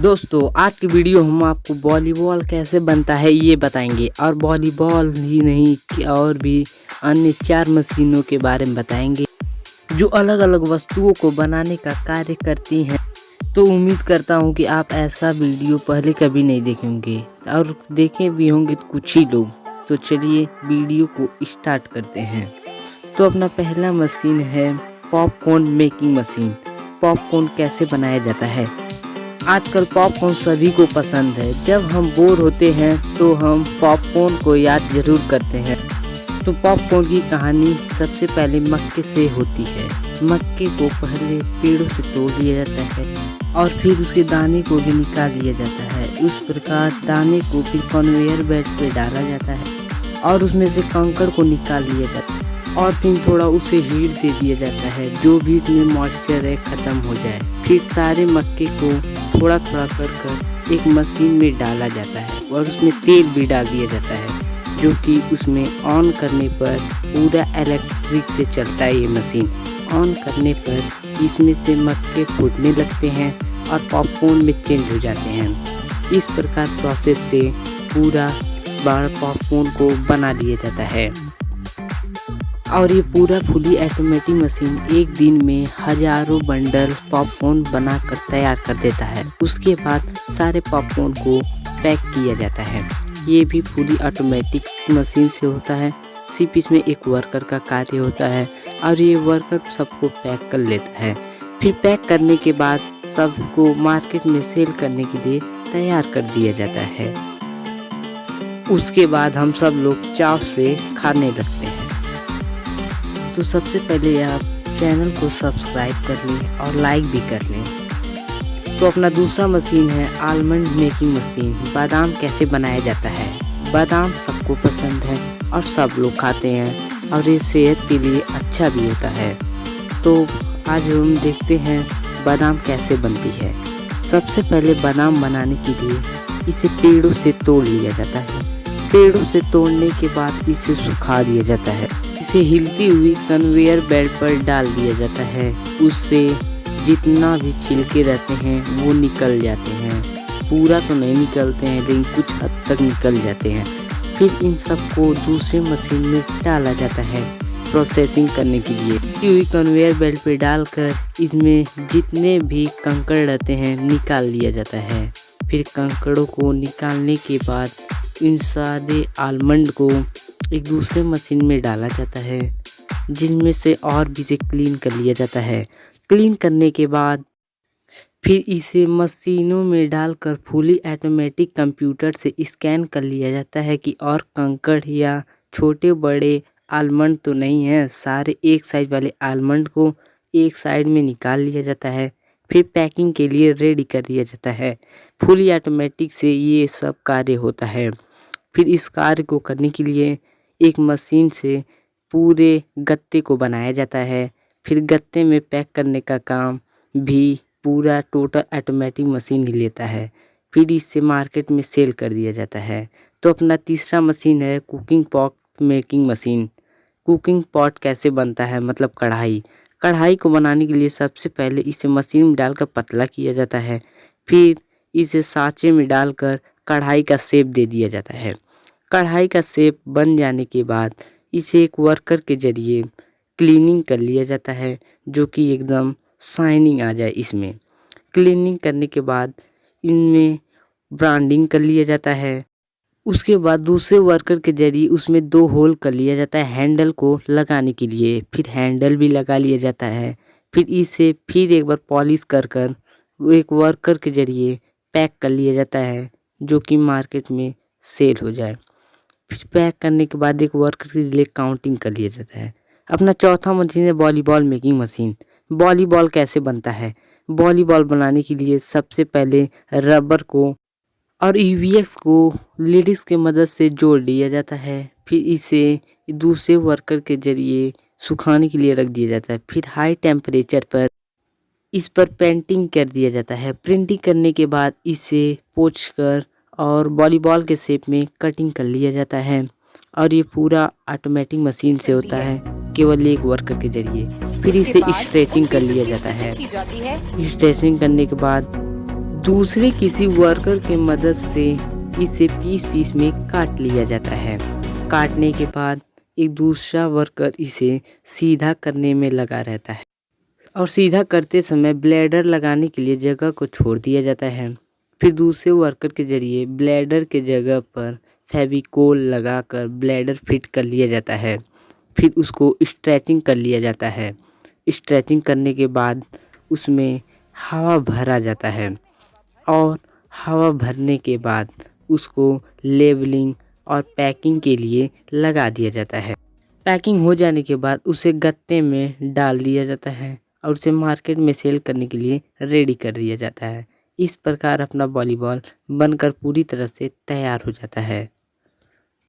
दोस्तों आज की वीडियो हम आपको वॉलीबॉल कैसे बनता है ये बताएंगे और वॉलीबॉल ही नहीं कि और भी अन्य 4 मशीनों के बारे में बताएंगे जो अलग अलग वस्तुओं को बनाने का कार्य करती हैं। तो उम्मीद करता हूँ कि आप ऐसा वीडियो पहले कभी नहीं देखेंगे और देखे भी होंगे तो कुछ ही लोग। तो चलिए वीडियो को स्टार्ट करते हैं। तो अपना पहला मशीन है पॉपकॉर्न मेकिंग मशीन। पॉपकॉर्न कैसे बनाया जाता है? आजकल पॉपकॉर्न सभी को पसंद है। जब हम बोर होते हैं तो हम पॉपकॉर्न को याद जरूर करते हैं। तो पॉपकॉर्न की कहानी सबसे पहले मक्के से होती है। मक्के को पहले पेड़ों से तोड़ लिया जाता है और फिर उसके दाने को भी निकाल लिया जाता है। उस प्रकार दाने को फिर कन्वेयर बेल्ट पे डाला जाता है और उसमें से कंकड़ को निकाल लिया जाता है और फिर थोड़ा उसे हीट दे दिया जाता है जो भी इसमें मॉइस्चर है ख़त्म हो जाए। फिर सारे मक्के को थोड़ा थोड़ा कर एक मशीन में डाला जाता है और उसमें तेल भी डाल दिया जाता है जो कि उसमें ऑन करने पर पूरा इलेक्ट्रिक से चलता है। ये मशीन ऑन करने पर इसमें से मक्के फूटने लगते हैं और पॉपकॉर्न में चेंज हो जाते हैं। इस प्रकार प्रोसेस से पूरा बार पॉपकॉर्न को बना लिया जाता है और ये पूरा फुली ऑटोमेटिक मशीन एक दिन में हजारों बंडल पॉपकॉर्न बनाकर तैयार कर देता है। उसके बाद सारे पॉपकॉर्न को पैक किया जाता है। ये भी फुली ऑटोमेटिक मशीन से होता है। सिर्फ इसमें एक वर्कर का कार्य होता है और ये वर्कर सबको पैक कर लेता है। फिर पैक करने के बाद सबको मार्केट में सेल करने के लिए तैयार कर दिया जाता है। उसके बाद हम सब लोग चाव से खाने लगते हैं। तो सबसे पहले आप चैनल को सब्सक्राइब कर लें और लाइक भी कर लें। तो अपना दूसरा मशीन है आलमंड मेकिंग मशीन। बादाम कैसे बनाया जाता है? बादाम सबको पसंद है और सब लोग खाते हैं और ये सेहत के लिए अच्छा भी होता है। तो आज हम देखते हैं बादाम कैसे बनती है। सबसे पहले बादाम बनाने के लिए इसे पेड़ों से तोड़ लिया जाता है। पेड़ों से तोड़ने के बाद इसे सुखा दिया जाता है। इसे हिलती हुई कन्वेयर बेल्ट पर डाल दिया जाता है। उससे जितना भी छिलके रहते हैं वो निकल जाते हैं। पूरा तो नहीं निकलते हैं लेकिन कुछ हद तक निकल जाते हैं। फिर इन सबको दूसरे मशीन में डाला जाता है प्रोसेसिंग करने के लिए। हिलती हुई कन्वेयर बेल्ट पर डालकर इसमें जितने भी कंकड़ रहते हैं निकाल लिया जाता है। फिर कंकड़ों को निकालने के बाद इन सारे आलमंड को एक दूसरे मशीन में डाला जाता है जिनमें से और भी इसे क्लीन कर लिया जाता है। क्लीन करने के बाद फिर इसे मशीनों में डालकर फुली ऑटोमेटिक कंप्यूटर से स्कैन कर लिया जाता है कि और कंकड़ या छोटे बड़े आलमंड तो नहीं है। सारे एक साइड वाले आलमंड को एक साइड में निकाल लिया जाता है। फिर पैकिंग के लिए रेडी कर दिया जाता है। फुली ऑटोमेटिक से ये सब कार्य होता है। फिर इस कार्य को करने के लिए एक मशीन से पूरे गत्ते को बनाया जाता है। फिर गत्ते में पैक करने का काम भी पूरा टोटल ऑटोमेटिक मशीन ही लेता है। फिर इसे मार्केट में सेल कर दिया जाता है। तो अपना तीसरा मशीन है cooking pot making machine. Cooking pot कैसे बनता है? मतलब कढ़ाई। कढ़ाई को बनाने के लिए सबसे पहले इसे मशीन में डालकर पतला किया जाता है। फिर इसे सांचे में डालकर कढ़ाई का शेप दे दिया जाता है। कढ़ाई का शेप बन जाने के बाद इसे एक वर्कर के जरिए क्लीनिंग कर लिया जाता है जो कि एकदम शाइनिंग आ जाए। इसमें क्लीनिंग करने के बाद इनमें ब्रांडिंग कर लिया जाता है। उसके बाद दूसरे वर्कर के जरिए उसमें 2 होल कर लिया जाता है हैंडल को लगाने के लिए। फिर हैंडल भी लगा लिया जाता है। फिर इसे फिर एक बार पॉलिश कर एक वर्कर के जरिए पैक कर लिया जाता है जो कि मार्केट में सेल हो जाए। फिर पैक करने के बाद एक वर्कर के लिए काउंटिंग कर लिया जाता है। अपना चौथा मशीन है वॉलीबॉल मेकिंग मशीन। वॉलीबॉल कैसे बनता है? वॉलीबॉल बनाने के लिए सबसे पहले रबर को और ईवीएक्स को लेडीज़ के मदद से जोड़ लिया जाता है। फिर इसे दूसरे वर्कर के जरिए सुखाने के लिए रख दिया जाता है। फिर हाई टेम्परेचर पर इस पर पेंटिंग कर दिया जाता है। प्रिंटिंग करने के बाद इसे पोंछकर और वॉलीबॉल के शेप में कटिंग कर लिया जाता है और ये पूरा ऑटोमेटिक मशीन से होता है केवल एक वर्कर के जरिए। फिर इसे स्ट्रेचिंग कर लिया जाता है। स्ट्रेचिंग करने के बाद दूसरे किसी वर्कर के मदद से इसे पीस पीस में काट लिया जाता है। काटने के बाद एक दूसरा वर्कर इसे सीधा करने में लगा रहता है और सीधा करते समय ब्लेडर लगाने के लिए जगह को छोड़ दिया जाता है। फिर दूसरे वर्कर के ज़रिए ब्लेडर के जगह पर फेविकोल लगाकर ब्लेडर फिट कर लिया जाता है। फिर उसको स्ट्रेचिंग कर लिया जाता है। स्ट्रेचिंग करने के बाद उसमें हवा भरा जाता है और हवा भरने के बाद उसको लेबलिंग और पैकिंग के लिए लगा दिया जाता है। पैकिंग हो जाने के बाद उसे गत्ते में डाल दिया जाता है और उसे मार्केट में सेल करने के लिए रेडी कर दिया जाता है। इस प्रकार अपना वॉलीबॉल बनकर पूरी तरह से तैयार हो जाता है।